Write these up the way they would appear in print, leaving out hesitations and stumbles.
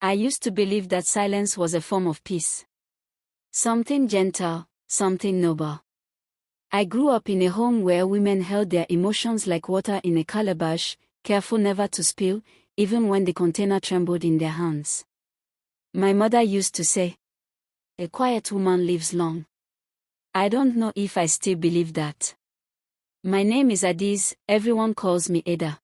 I used to believe that silence was a form of peace. Something gentle, something noble. I grew up in a home where women held their emotions like water in a calabash, careful never to spill, even when the container trembled in their hands. My mother used to say, "A quiet woman lives long." I don't know if I still believe that. My name is Adiz, everyone calls me Ada.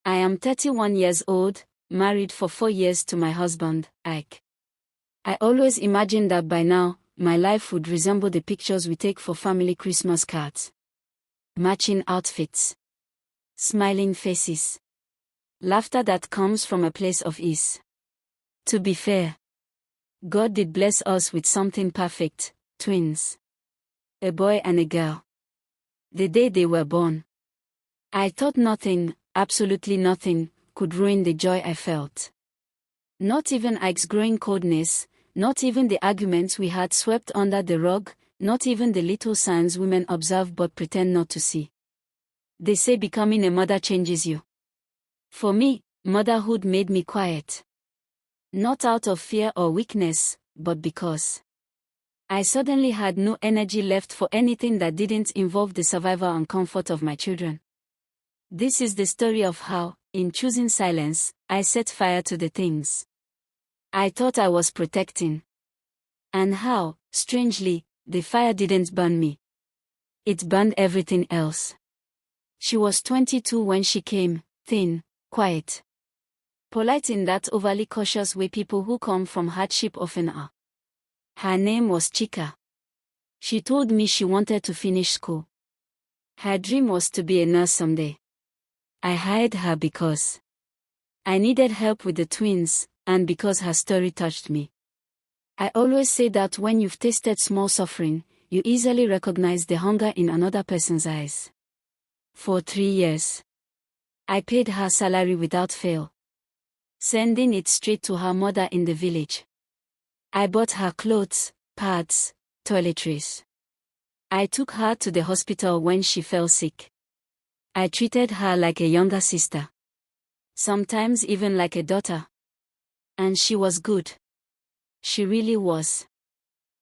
I am 31 years old, married for 4 years to my husband, Ike. I always imagined that by now, my life would resemble the pictures we take for family Christmas cards. Matching outfits. Smiling faces. Laughter that comes from a place of ease. To be fair, God did bless us with something perfect, twins. A boy and a girl. The day they were born, I thought nothing, absolutely nothing, could ruin the joy I felt. Not even Ike's growing coldness, not even the arguments we had swept under the rug, not even the little signs women observe but pretend not to see. They say becoming a mother changes you. For me, motherhood made me quiet. Not out of fear or weakness, but because I suddenly had no energy left for anything that didn't involve the survival and comfort of my children. This is the story of how, in choosing silence, I set fire to the things I thought I was protecting. And how, strangely, the fire didn't burn me. It burned everything else. She was 22 when she came, thin, quiet. Polite in that overly cautious way people who come from hardship often are. Her name was Chika. She told me she wanted to finish school. Her dream was to be a nurse someday. I hired her because I needed help with the twins, and because her story touched me. I always say that when you've tasted small suffering, you easily recognize the hunger in another person's eyes. For 3 years, I paid her salary without fail, sending it straight to her mother in the village. I bought her clothes, pads, toiletries. I took her to the hospital when she fell sick. I treated her like a younger sister. Sometimes even like a daughter. And she was good. She really was.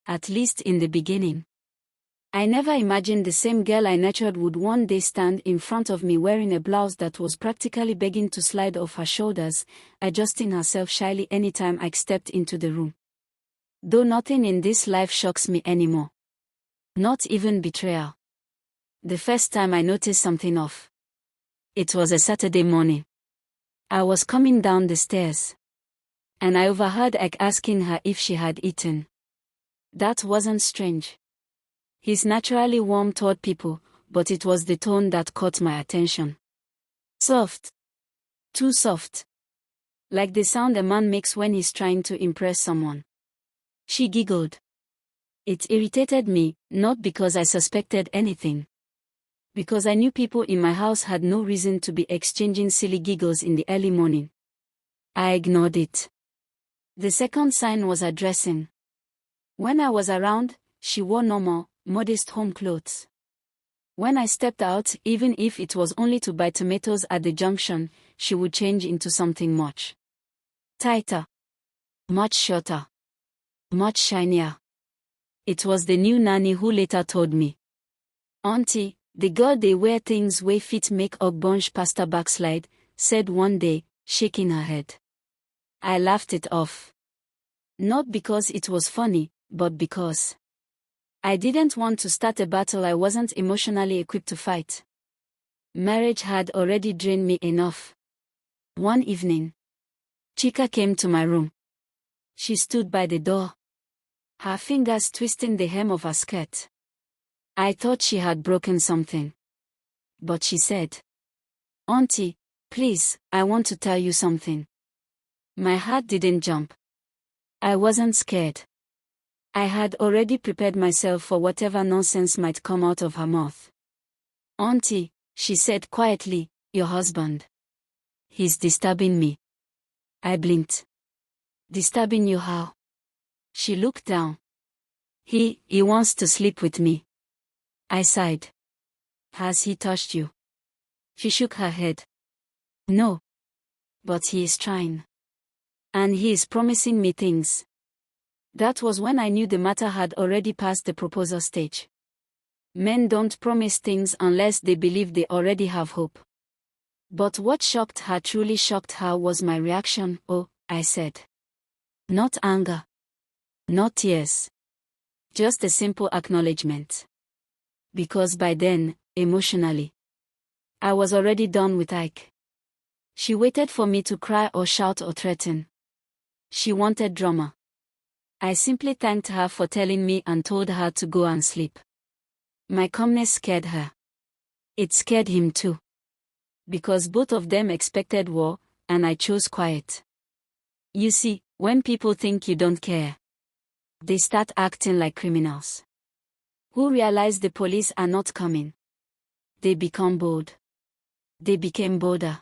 At least in the beginning. I never imagined the same girl I nurtured would one day stand in front of me wearing a blouse that was practically begging to slide off her shoulders, adjusting herself shyly anytime I stepped into the room. Though nothing in this life shocks me anymore. Not even betrayal. The first time I noticed something off. It was a Saturday morning. I was coming down the stairs. And I overheard Ike asking her if she had eaten. That wasn't strange. He's naturally warm toward people, but it was the tone that caught my attention. Soft. Too soft. Like the sound a man makes when he's trying to impress someone. She giggled. It irritated me, not because I suspected anything. Because I knew people in my house had no reason to be exchanging silly giggles in the early morning. I ignored it. The second sign was her dressing. When I was around, she wore normal, modest home clothes. When I stepped out, even if it was only to buy tomatoes at the junction, she would change into something much tighter, much shorter, much shinier. It was the new nanny who later told me, "Auntie, the girl they wear things way fit make Ogbonge pasta backslide," said one day, shaking her head. I laughed it off. Not because it was funny, but because I didn't want to start a battle I wasn't emotionally equipped to fight. Marriage had already drained me enough. One evening, Chika came to my room. She stood by the door, her fingers twisting the hem of her skirt. I thought she had broken something. But she said, "Auntie, please, I want to tell you something." My heart didn't jump. I wasn't scared. I had already prepared myself for whatever nonsense might come out of her mouth. "Auntie," she said quietly, "your husband. He's disturbing me." I blinked. "Disturbing you how?" She looked down. He wants to sleep with me." I sighed. "Has he touched you?" She shook her head. "No. But he is trying." And he is promising me things. That was when I knew the matter had already passed the proposal stage. Men don't promise things unless they believe they already have hope. But what shocked her, truly shocked her, was my reaction. Oh, I said. Not anger. Not tears. Just a simple acknowledgement. Because by then, emotionally, I was already done with Ike. She waited for me to cry or shout or threaten. She wanted drama. I simply thanked her for telling me and told her to go and sleep. My calmness scared her. It scared him too. Because both of them expected war, and I chose quiet. You see, when people think you don't care, they start acting like criminals who realize the police are not coming. They become bold. They became bolder.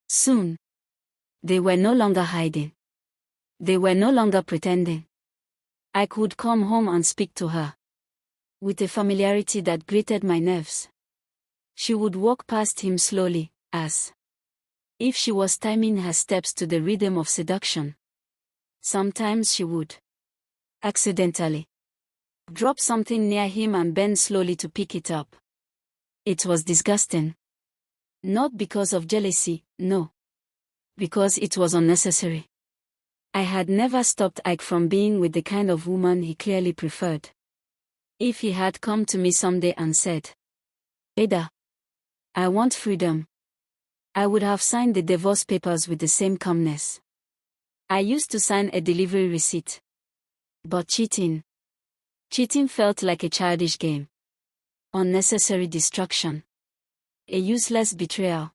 Soon, they were no longer hiding. They were no longer pretending. I could come home and speak to her with a familiarity that grated my nerves. She would walk past him slowly, as if she was timing her steps to the rhythm of seduction. Sometimes she would accidentally drop something near him and bend slowly to pick it up. It was disgusting. Not because of jealousy, no. Because it was unnecessary. I had never stopped Ike from being with the kind of woman he clearly preferred. If he had come to me someday and said, Ada, I want freedom, I would have signed the divorce papers with the same calmness. I used to sign a delivery receipt. But cheating felt like a childish game. Unnecessary destruction. A useless betrayal.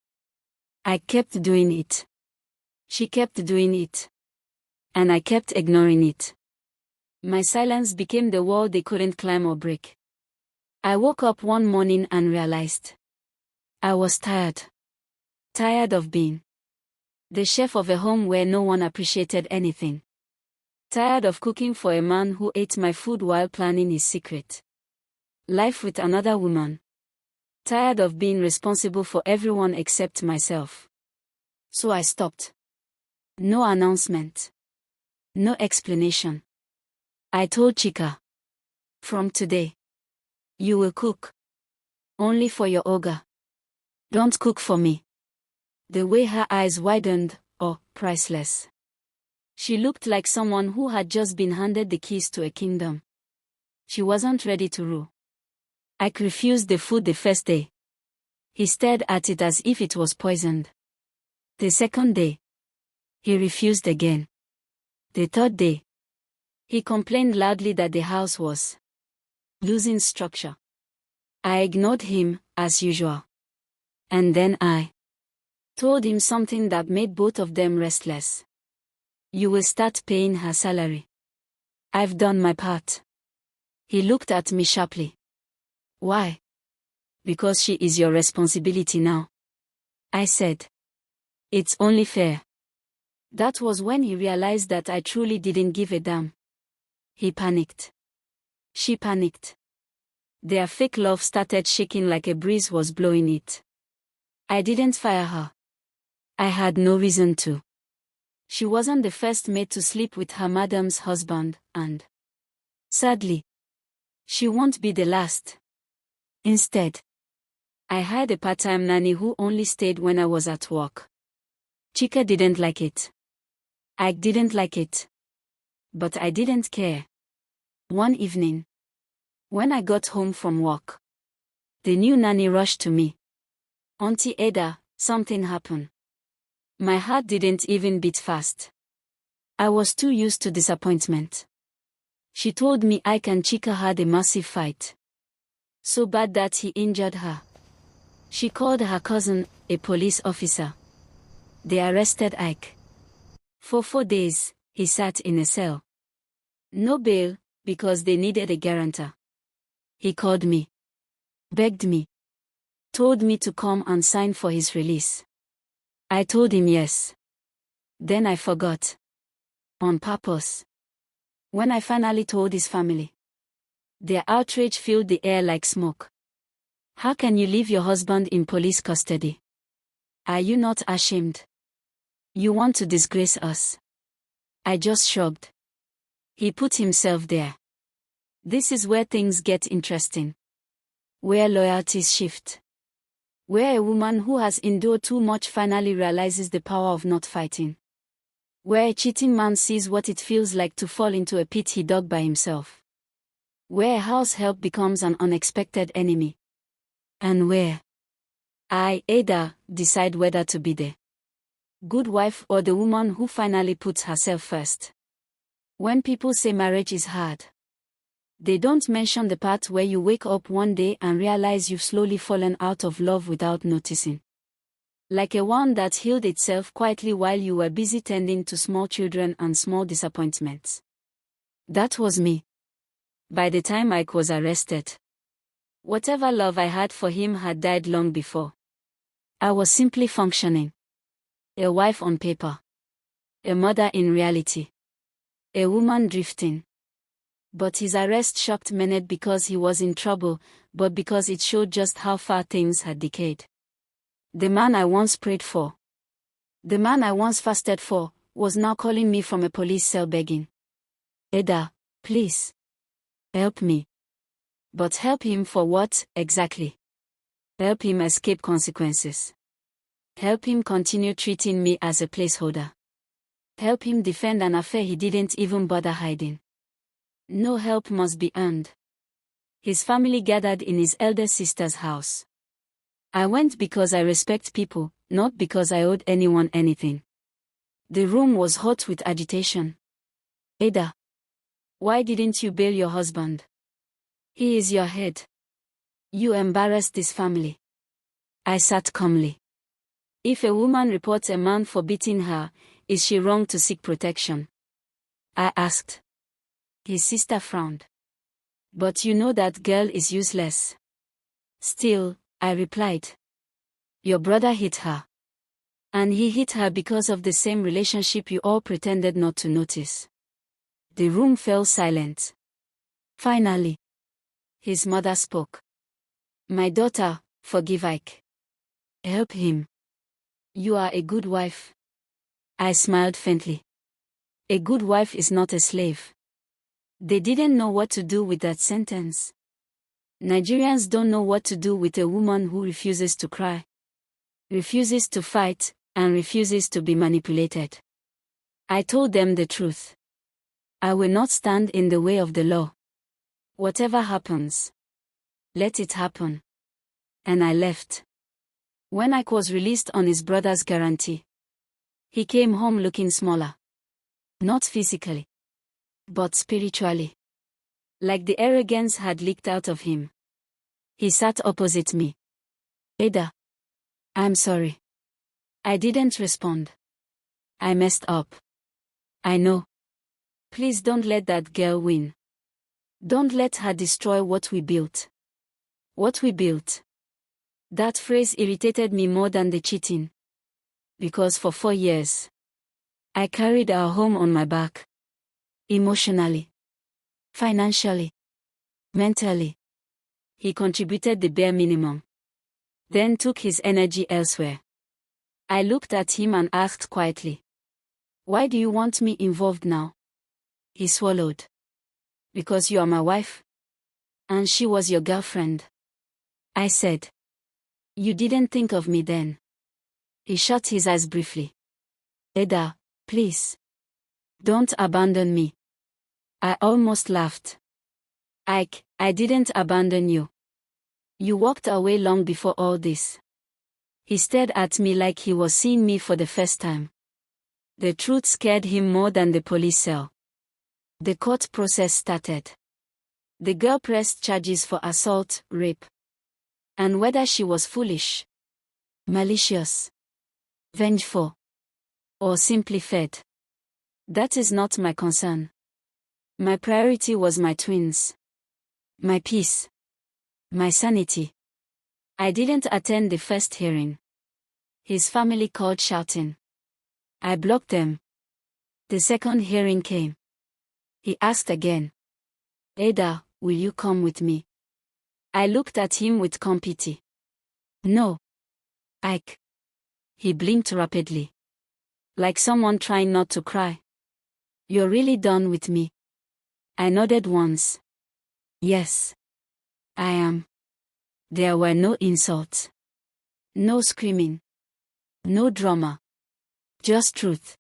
I kept doing it. She kept doing it. And I kept ignoring it. My silence became the wall they couldn't climb or break. I woke up one morning and realized I was tired. Tired of being the chef of a home where no one appreciated anything. Tired of cooking for a man who ate my food while planning his secret life with another woman. Tired of being responsible for everyone except myself. So I stopped. No announcement. No explanation. I told Chika, from today, you will cook. Only for your Olga. Don't cook for me. The way her eyes widened, oh, priceless. She looked like someone who had just been handed the keys to a kingdom. She wasn't ready to rule. Ike refused the food the first day. He stared at it as if it was poisoned. The second day, he refused again. The third day, he complained loudly that the house was losing structure. I ignored him, as usual. And then I told him something that made both of them restless. You will start paying her salary. I've done my part. He looked at me sharply. Why? Because she is your responsibility now. I said. It's only fair. That was when he realized that I truly didn't give a damn. He panicked. She panicked. Their fake love started shaking like a breeze was blowing it. I didn't fire her. I had no reason to. She wasn't the first maid to sleep with her madam's husband, and sadly, she won't be the last. Instead, I hired a part-time nanny who only stayed when I was at work. Chika didn't like it. I didn't like it. But I didn't care. One evening, when I got home from work, the new nanny rushed to me. Auntie Ada, something happened. My heart didn't even beat fast. I was too used to disappointment. She told me Ike and Chika had a massive fight. So bad that he injured her. She called her cousin, a police officer. They arrested Ike. For 4 days, he sat in a cell. No bail, because they needed a guarantor. He called me. Begged me. Told me to come and sign for his release. I told him yes. Then I forgot. On purpose. When I finally told his family, their outrage filled the air like smoke. How can you leave your husband in police custody? Are you not ashamed? You want to disgrace us. I just shrugged. He put himself there. This is where things get interesting. Where loyalties shift. Where a woman who has endured too much finally realizes the power of not fighting. Where a cheating man sees what it feels like to fall into a pit he dug by himself. Where a house help becomes an unexpected enemy. And where I, Ada, decide whether to be the good wife or the woman who finally puts herself first. When people say marriage is hard, they don't mention the part where you wake up one day and realize you've slowly fallen out of love without noticing. Like a wound that healed itself quietly while you were busy tending to small children and small disappointments. That was me. By the time Ike was arrested, whatever love I had for him had died long before. I was simply functioning. A wife on paper. A mother in reality. A woman drifting. But his arrest shocked me not because he was in trouble, but because it showed just how far things had decayed. The man I once prayed for, the man I once fasted for, was now calling me from a police cell begging. Ada, please. Help me. But help him for what, exactly? Help him escape consequences. Help him continue treating me as a placeholder. Help him defend an affair he didn't even bother hiding. No help must be earned. His family gathered in his elder sister's house. I went because I respect people, not because I owed anyone anything. The room was hot with agitation. Ada, why didn't you bail your husband? He is your head. You embarrassed this family. I sat calmly. If a woman reports a man for beating her, is she wrong to seek protection? I asked. His sister frowned. But you know that girl is useless. Still, I replied. Your brother hit her. And he hit her because of the same relationship you all pretended not to notice. The room fell silent. Finally, his mother spoke. My daughter, forgive Ike. Help him. You are a good wife. I smiled faintly. A good wife is not a slave. They didn't know what to do with that sentence. Nigerians don't know what to do with a woman who refuses to cry, refuses to fight, and refuses to be manipulated. I told them the truth. I will not stand in the way of the law. Whatever happens, let it happen. And I left. When Ike was released on his brother's guarantee, he came home looking smaller. Not physically, but spiritually. Like the arrogance had leaked out of him. He sat opposite me. Ada, I'm sorry. I didn't respond. I messed up. I know. Please don't let that girl win. Don't let her destroy what we built. What we built. That phrase irritated me more than the cheating. Because for 4 years, I carried our home on my back. Emotionally. Financially. Mentally. He contributed the bare minimum. Then took his energy elsewhere. I looked at him and asked quietly. Why do you want me involved now? He swallowed. Because you are my wife. And she was your girlfriend. I said. You didn't think of me then. He shut his eyes briefly. Ada, please. Don't abandon me. I almost laughed. Ike, I didn't abandon you. You walked away long before all this. He stared at me like he was seeing me for the first time. The truth scared him more than the police cell. The court process started. The girl pressed charges for assault, rape. And whether she was foolish, malicious, vengeful, or simply fed. That is not my concern. My priority was my twins. My peace. My sanity. I didn't attend the first hearing. His family called shouting. I blocked them. The second hearing came. He asked again. Ada, will you come with me? I looked at him with pity. No. Ike. He blinked rapidly. Like someone trying not to cry. You're really done with me? I nodded once. Yes. I am. There were no insults. No screaming. No drama. Just truth.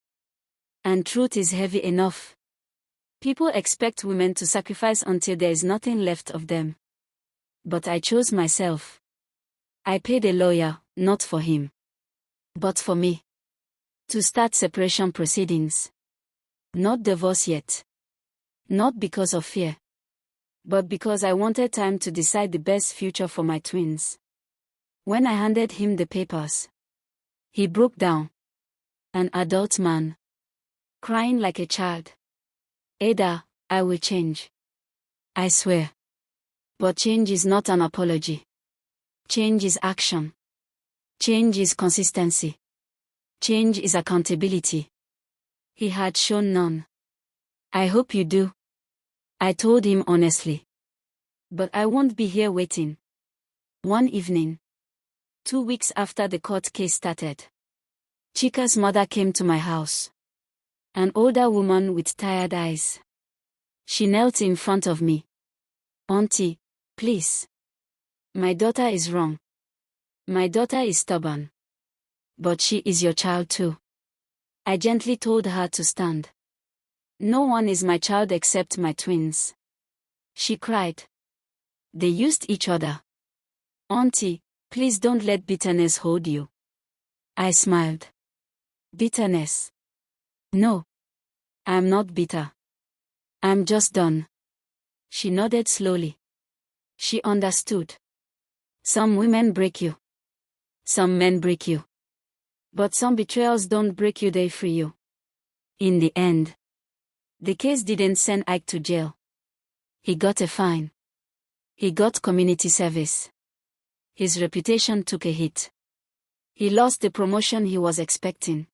And truth is heavy enough. People expect women to sacrifice until there is nothing left of them. But I chose myself. I paid a lawyer, not for him, but for me. To start separation proceedings. Not divorce yet. Not because of fear. But because I wanted time to decide the best future for my twins. When I handed him the papers, he broke down. An adult man. Crying like a child. Ada, I will change. I swear. But change is not an apology. Change is action. Change is consistency. Change is accountability. He had shown none. I hope you do. I told him honestly. But I won't be here waiting. One evening, 2 weeks after the court case started, Chika's mother came to my house. An older woman with tired eyes. She knelt in front of me. Auntie, please. My daughter is wrong. My daughter is stubborn. But she is your child too. I gently told her to stand. No one is my child except my twins. She cried. They used each other. Auntie, please don't let bitterness hold you. I smiled. Bitterness? No. I'm not bitter. I'm just done. She nodded slowly. She understood. Some women break you. Some men break you. But some betrayals don't break you, they free you. In the end, the case didn't send Ike to jail. He got a fine. He got community service. His reputation took a hit. He lost the promotion he was expecting.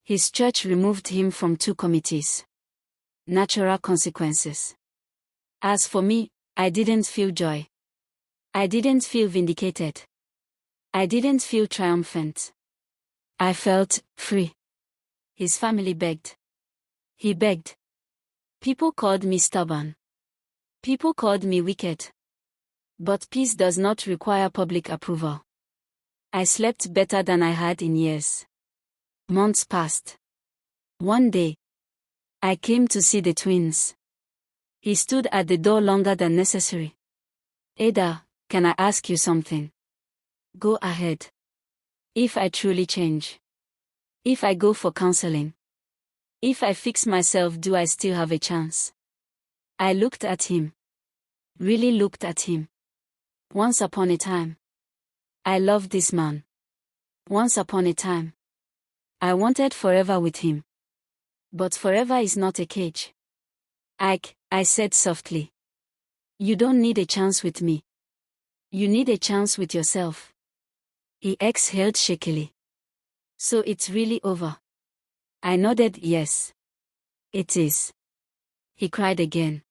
His church removed him from 2 committees. Natural consequences. As for me, I didn't feel joy. I didn't feel vindicated. I didn't feel triumphant. I felt free. His family begged. He begged. People called me stubborn. People called me wicked. But peace does not require public approval. I slept better than I had in years. Months passed. One day, I came to see the twins. He stood at the door longer than necessary. Ada, can I ask you something? Go ahead. If I truly change. If I go for counseling. If I fix myself, do I still have a chance? I looked at him. Really looked at him. Once upon a time, I loved this man. Once upon a time, I wanted forever with him. But forever is not a cage. Ike, I said softly. You don't need a chance with me. You need a chance with yourself. He exhaled shakily. So it's really over. I nodded yes. It is. He cried again.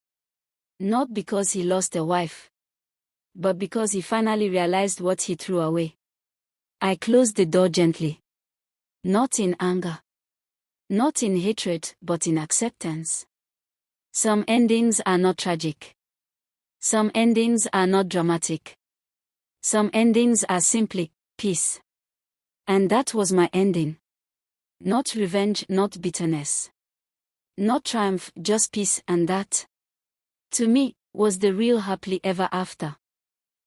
Not because he lost a wife, but because he finally realized what he threw away. I closed the door gently. Not in anger. Not in hatred, but in acceptance. Some endings are not tragic. Some endings are not dramatic. Some endings are simply peace. And that was my ending. Not revenge, not bitterness. Not triumph, just peace, and that, to me, was the real happily ever after.